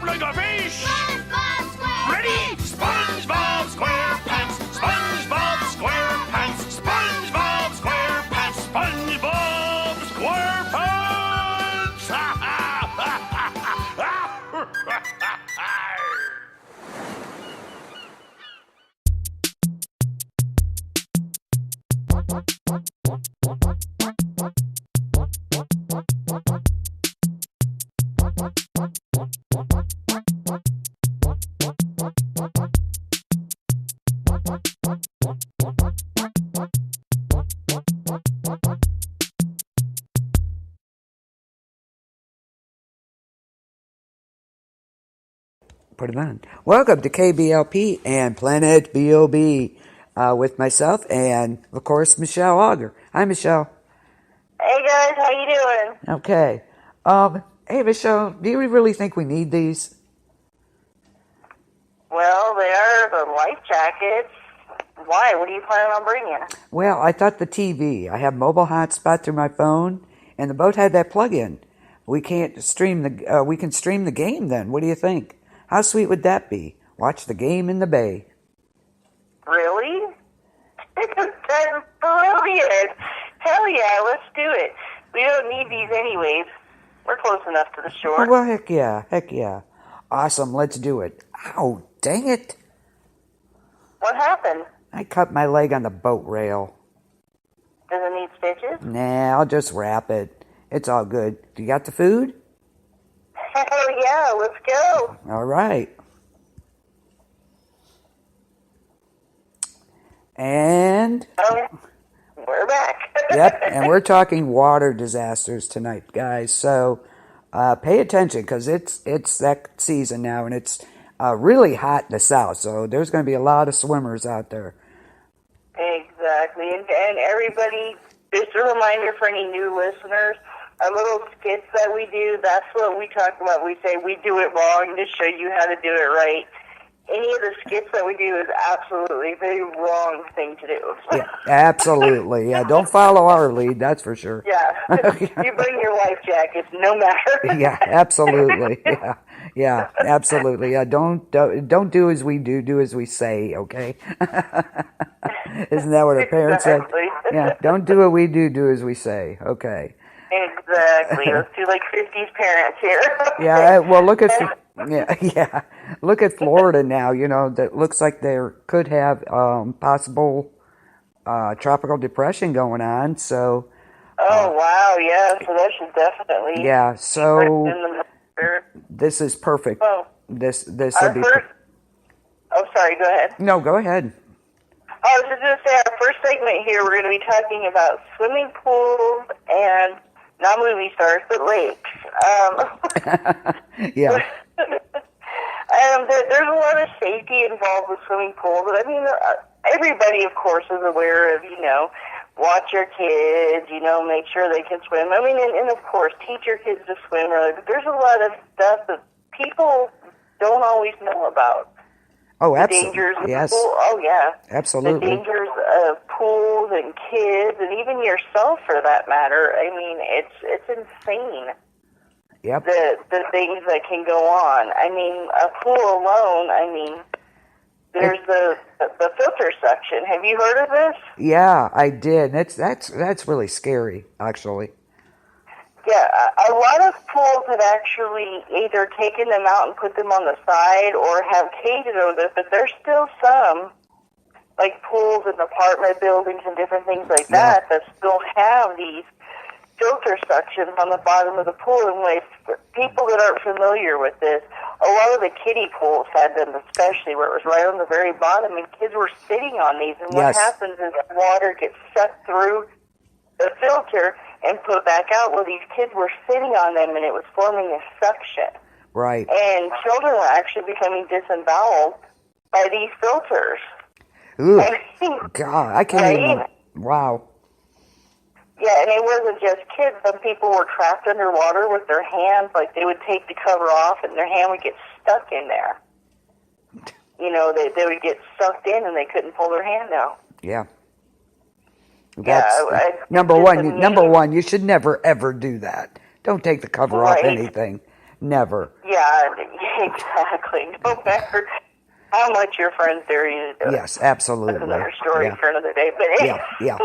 like a fish. SpongeBob SquarePants. Ready? SpongeBob SquarePants. SpongeBob SquarePants. SpongeBob SquarePants. SpongeBob SquarePants. Put it on. Welcome to KBLP and Planet B.O.B. With myself and, of course, Michelle Auger. Hi, Michelle. Hey guys, how you doing? Okay. Hey, Michelle, do you really think we need these? Well, they are the life jackets. Why? What are you planning on bringing? Well, I thought the TV. I have mobile hotspot through my phone, and the boat had that plug-in. We can stream the game then. What do you think? How sweet would that be? Watch the game in the bay. Really? That's brilliant. Hell yeah, let's do it. We don't need these anyways. We're close enough to the shore. Oh, well, heck yeah. Awesome, let's do it. Ow, dang it. What happened? I cut my leg on the boat rail. Does it need stitches? Nah, I'll just wrap it. It's all good. You got the food? Hell yeah, let's go. All right. And We're back. yep, and we're talking water disasters tonight, guys. So pay attention because it's that season now, and it's really hot in the south. So there's going to be a lot of swimmers out there. Exactly. And everybody, just a reminder for any new listeners, our little skits that we do, that's what we talk about. We say we do it wrong to show you how to do it right. Any of the skits that we do is absolutely the wrong thing to do. Yeah, absolutely. Yeah, don't follow our lead, that's for sure. Yeah. You bring your life jackets, no matter. Yeah, absolutely. Yeah, absolutely. Yeah, don't do as we do as we say, okay? Isn't that what our parents Exactly. said? Yeah, don't do what we do as we say, okay. Exactly. Let's do like 50s parents here. Yeah, well, look at Florida now. You know, that looks like there could have possible tropical depression going on. So. Oh wow! Yeah, so that should definitely. Yeah. So. Sure. This is perfect. Oh. This Our would be. first. Oh, sorry. Go ahead. No, go ahead. I was just going to say our first segment here. We're going to be talking about swimming pools and not movie stars, but lakes. Yeah. There's a lot of safety involved with swimming pools, but I mean, everybody, of course, is aware of, watch your kids, make sure they can swim. I mean, and of course, teach your kids to swim. But there's a lot of stuff that people don't always know about. Oh, The absolutely. dangers of Yes. pool. Oh, yeah. Absolutely. The dangers of pools and kids, and even yourself, for that matter. I mean, it's insane. Yep. The things that can go on. I mean, a pool alone. I mean, there's the filter suction. Have you heard of this? Yeah, I did. That's really scary, actually. Yeah, a lot of pools have actually either taken them out and put them on the side or have cages over them, but there's still some, like pools in apartment buildings and different things like that still have these filter suctions on the bottom of the pool. And for people that aren't familiar with this, a lot of the kiddie pools had them, especially where it was right on the very bottom, and kids were sitting on these. And what happens is water gets sucked through the filter and put back out. Well, these kids were sitting on them, and it was forming a suction. Right. And children were actually becoming disemboweled by these filters. Ooh, God, I can't Right? even. Wow. Yeah, and it wasn't just kids. Some people were trapped underwater with their hands. Like, they would take the cover off, and their hand would get stuck in there. They would get sucked in, and they couldn't pull their hand out. Yeah. That's number one. You should never ever do that. Don't take the cover off anything. Never. Yeah, Exactly. No matter how much your friends dare you to do it. Yes, absolutely. That's another story Yeah. for another day. But Yeah.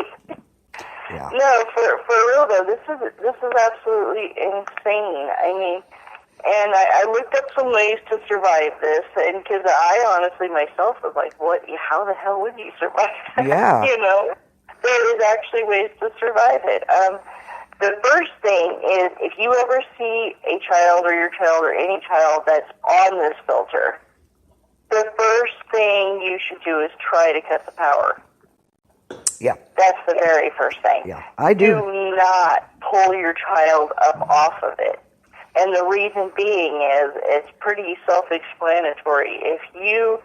no, for real though, this is absolutely insane. I mean, and I looked up some ways to survive this, and because I honestly myself was like, what? How the hell would you survive that? Yeah. You know, there is actually ways to survive it. The first thing is, if you ever see a child or your child or any child that's on this filter, the first thing you should do is try to cut the power. Yeah. That's the very first thing. Yeah. I do. Do not pull your child up off of it. And the reason being is it's pretty self-explanatory. If you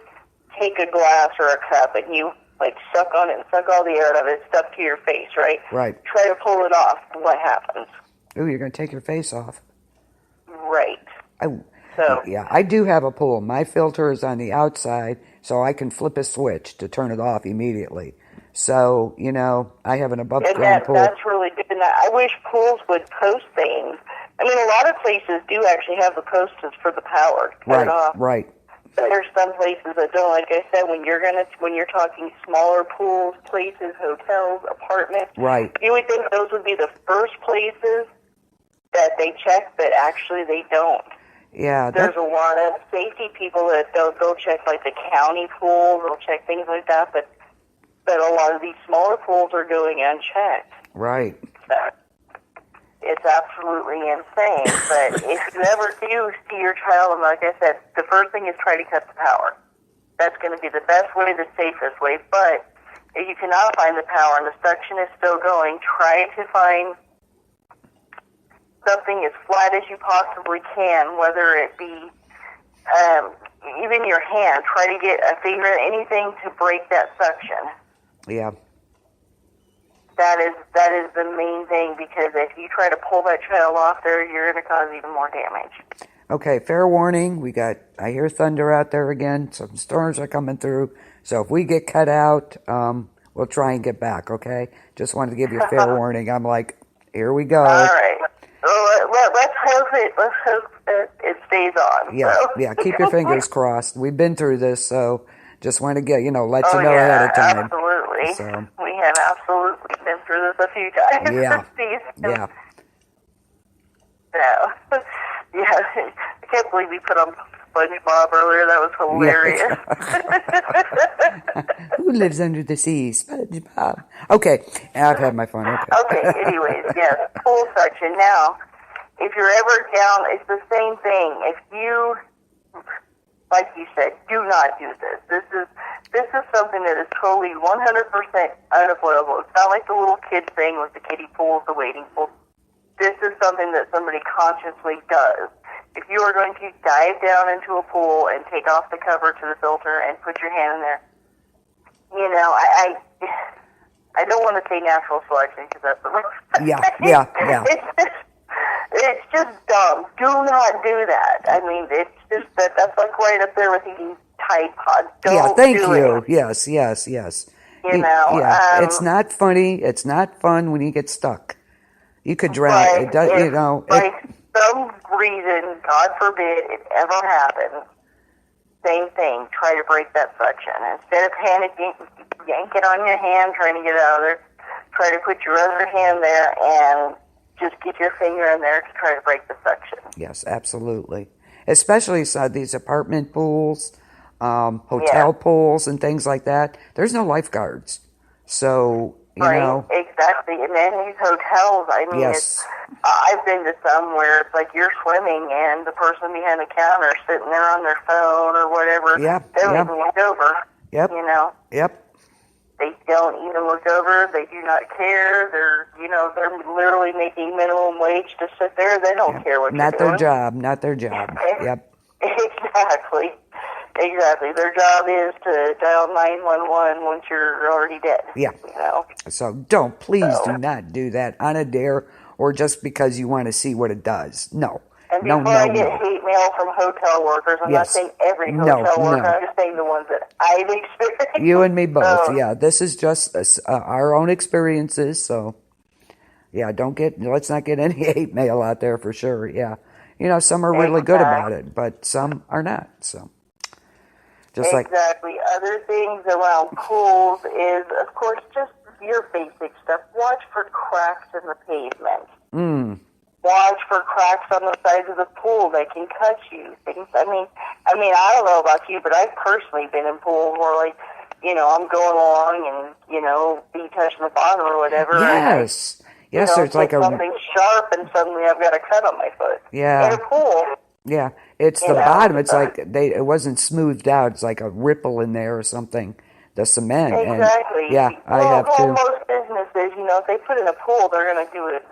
take a glass or a cup and you like suck on it and suck all the air out of it, it's stuck to your face, right? Right. Try to pull it off. What happens? Ooh, you're going to take your face off. Right. So yeah, I do have a pull. My filter is on the outside, so I can flip a switch to turn it off immediately. So, you know, I have an above-ground pool. That's really good. And I wish pools would post things. I mean, a lot of places do actually have the posters for the power to cut it off. Right. But there's some places that don't. Like I said, when you're talking smaller pools, places, hotels, apartments, Right. You would think those would be the first places that they check, but actually they don't. Yeah. There's a lot of safety people that they'll check like the county pools, they'll check things like that, but a lot of these smaller pools are going unchecked. Right. So it's absolutely insane. But if you ever do see your child, and like I said, the first thing is try to cut the power. That's going to be the best way, the safest way. But if you cannot find the power and the suction is still going, try to find something as flat as you possibly can, whether it be even your hand. Try to get a finger, anything to break that suction. Yeah. That is the main thing, because if you try to pull that child off there, you're going to cause even more damage. Okay, fair warning. I hear thunder out there again. Some storms are coming through. So if we get cut out, we'll try and get back, okay? Just wanted to give you a fair warning. I'm like, here we go. All right. Well, let's hope it stays on. Yeah, so. yeah, keep your fingers crossed. We've been through this, so just want to let you know ahead of time. Absolutely. So. We have absolutely been through this a few times Yeah. this season. Yeah. So, yeah, I can't believe we put on SpongeBob earlier. That was hilarious. Yeah. Who lives under the sea? SpongeBob. Okay, I've had my fun. Okay, anyways, yes, pool section. Now, if you're ever down, it's the same thing. If you, like you said, do not do this. This is something that is totally 100% unavoidable. It's not like the little kid thing with the kiddie pools, the wading pool. This is something that somebody consciously does. If you are going to dive down into a pool and take off the cover to the filter and put your hand in there, you know, I don't want to say natural selection because that's the wrong thing. Yeah. It's just dumb. Do not do that. I mean, it's just that's like right up there with eating Tide Pods. Don't thank do you. it. Yes. You know, yeah, it's not funny. It's not fun when you get stuck. You could drown. It does, you know. By some reason, God forbid, it ever happens, same thing. Try to break that suction. Instead of panicking, yank it on your hand, trying to get it out of there. Try to put your other hand there and just get your finger in there to try to break the suction. Yes, absolutely. Especially these apartment pools, hotel pools, and things like that. There's no lifeguards, so you know. Exactly. And then these hotels, I mean, yes. I've been to some where it's like you're swimming and the person behind the counter is sitting there on their phone or whatever. Yep. They don't even look over. Yep. You know. Yep. They don't even look over. They do not care. They're literally making minimum wage to sit there. They don't care what not you're their doing. job. Not their job. Yep. Exactly. Their job is to dial 911 once you're already dead. Yeah. You know. So please do not do that on a dare or just because you want to see what it does. No. And before I get hate mail from hotel workers, I'm not saying every hotel worker, I'm just saying the ones that I've experienced. You and me both, yeah. This is just our own experiences, so yeah, let's not get any hate mail out there for sure, yeah. some are really good about it, but some are not. So, just Exactly. Other things around pools is, of course, just your basic stuff. Watch for cracks in the pavement. Watch for cracks on the sides of the pool that can cut you. Things. I mean, I don't know about you, but I've personally been in pools where, like, I'm going along and, be touching the bottom or whatever. yes, yes, there's like something sharp, and suddenly I've got a cut on my foot. Yeah. In a pool. Yeah, it's the bottom. It's like it wasn't smoothed out. It's like a ripple in there or something. The cement. Exactly. And, I have too. Most businesses, if they put in a pool, they're going to do it,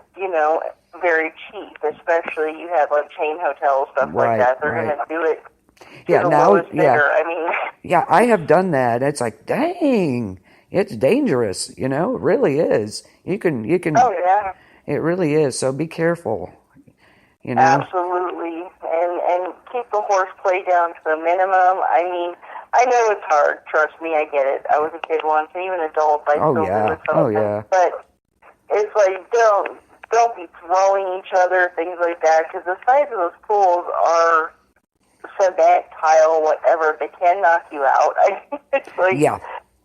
very cheap. Especially you have like chain hotels, stuff like that. They're going to do it. Yeah, I have done that. It's like, dang, it's dangerous. It really is. You can. Oh yeah. It really is. So be careful. Absolutely, and keep the horseplay down to the minimum. I mean, I know it's hard. Trust me, I get it. I was a kid once, and even adult. I still do it sometimes. But it's like don't be throwing each other, things like that, because the sides of those pools are cement, tile, whatever. They can knock you out. It's like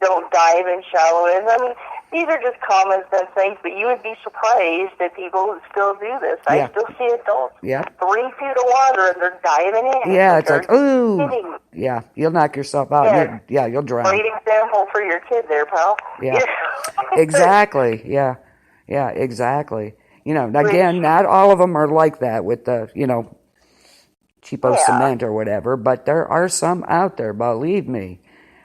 don't dive in shallow ends. I mean, these are just common sense things, but you would be surprised at people who still do this. I still see adults 3 feet of water and they're diving in. Yeah, it's like, ooh. Yeah, you'll knock yourself out. You'll drown. Great example for your kid there, pal. Yeah, exactly. Yeah, exactly. Again, not all of them are like that with the, cheapo cement or whatever, but there are some out there, believe me.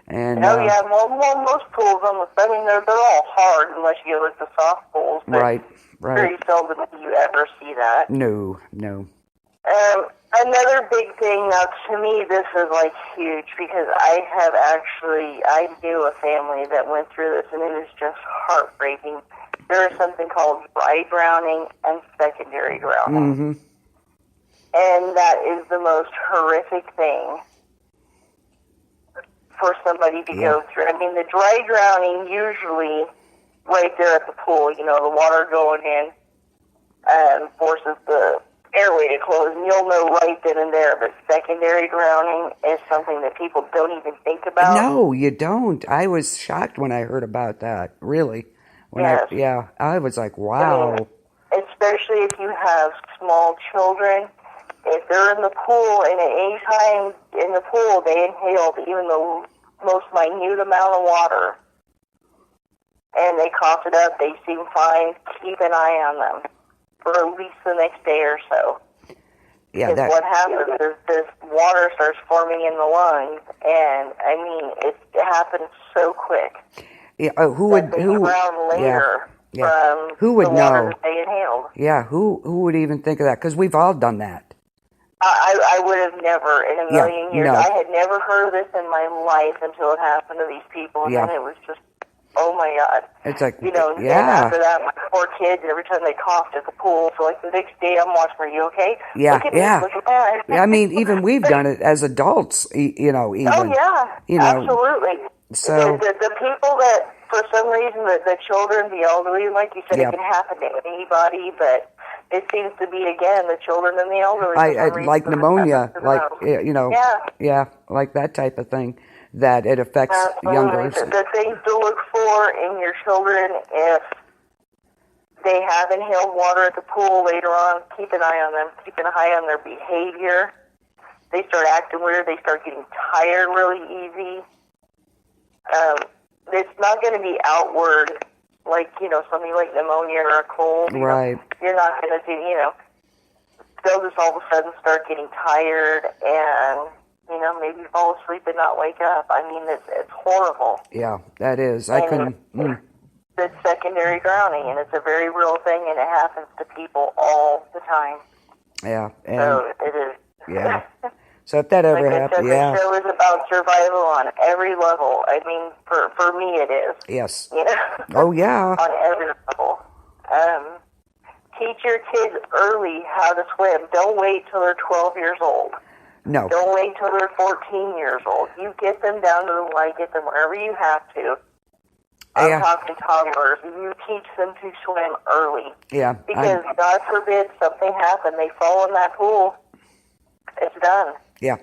And most pools, they're all hard unless you go with the soft pools. But right. Very seldom do you ever see that. No. Another big thing, now to me, this is like huge because I knew a family that went through this, and it is just heartbreaking. There is something called dry drowning and secondary drowning. Mm-hmm. And that is the most horrific thing for somebody to go through. I mean, the dry drowning usually right there at the pool, the water going in forces the airway to close, and you'll know right then and there. But secondary drowning is something that people don't even think about. No, you don't. I was shocked when I heard about that, really. I was like, wow. I mean, especially if you have small children. If they're in the pool, and at any time in the pool they inhaled even the most minute amount of water, and they cough it up, they seem fine, keep an eye on them for at least the next day or so. Yeah, because what happens is this water starts forming in the lungs, and I mean, it happens so quick. Yeah, who would drown later? From who would the water know? That they inhaled. Yeah, who would even think of that? Because we've all done that. I would have never in a million years. No. I had never heard of this in my life until it happened to these people, and then it was just, oh my God. It's like, and after that, my poor kids, every time they coughed at the pool, so like the next day I'm watching, are you okay? Yeah, look at me, look at that. I mean, even we've done it as adults, even. Oh yeah, absolutely. So the people that, for some reason, the children, the elderly, like you said, it can happen to anybody, but it seems to be, again, the children and the elderly. I like pneumonia, like, like that type of thing, that it affects younger. The things to look for in your children, if they have inhaled water at the pool later on, keep an eye on them, keep an eye on their behavior. They start acting weird, they start getting tired really easy. It's not going to be outward, like, something like pneumonia or a cold. Right. You're not going to do, they'll just all of a sudden start getting tired and, maybe fall asleep and not wake up. I mean, it's horrible. Yeah, that is. It's secondary drowning, and it's a very real thing, and it happens to people all the time. Yeah. So it is. Yeah. So if that ever happens, the show is about survival on every level. I mean, for me it is. Yes. Oh, yeah. On every level. Teach your kids early how to swim. Don't wait till they're 12 years old. No. Don't wait till they're 14 years old. You get them down to the light, get them wherever you have to. I'm talking toddlers. You teach them to swim early. Yeah. Because God forbid something happen, they fall in that pool. it's done. Yeah.